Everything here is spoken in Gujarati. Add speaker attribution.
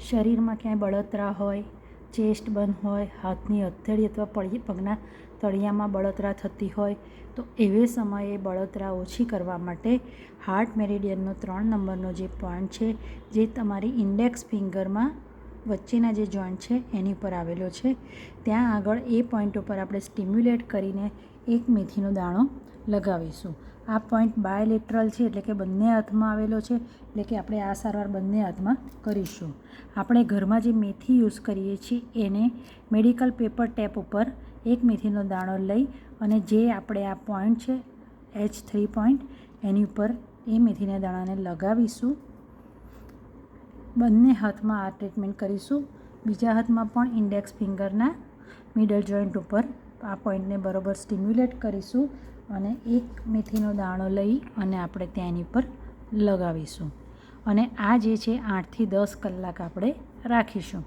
Speaker 1: શરીરમાં ક્યાંય બળતરા હોય, ચેસ્ટ બંધ હોય, હાથની હથેળી અથવા પગના તળિયામાં બળતરા થતી હોય તો એવે સમયે બળતરા ઓછી કરવા માટે હાર્ટ મેરિડિયનનો 3 નંબરનો જે પોઈન્ટ છે, જે તમારી ઇન્ડેક્સ ફિંગરમાં વચ્ચેના જે જોઈન્ટ છે એની ઉપર આવેલો છે, ત્યાં આગળ એ પોઈન્ટ ઉપર આપણે સ્ટિમ્યુલેટ કરીને એક મેથીનો દાણો લગાવીશું. આ પોઈન્ટ બાયલેટરલ છે, એટલે કે બંને હાથમાં આવેલો છે, એટલે કે આપણે આ સારવાર બંને હાથમાં કરીશું. આપણે ઘરમાં જે મેથી યુઝ કરીએ છીએ એને મેડિકલ પેપર ટેપ ઉપર એક મેથીનો દાણો લઈ અને જે આપણે આ પોઈન્ટ છે H3 પોઈન્ટ એની ઉપર એ મેથીના દાણાને લગાવીશું. બંને હાથમાં આ ટ્રીટમેન્ટ કરીશું. બીજા હાથમાં પણ ઇન્ડેક્સ ફિંગરના મિડલ જોઈન્ટ ઉપર આ પોઈન્ટને બરોબર સ્ટિમ્યુલેટ કરીશું અને એક મેથીનો દાણો લઈ અને આપણે ત્યાં એની પર લગાવીશું. અને આ જે છે 8 થી 10 કલાક આપણે રાખીશું.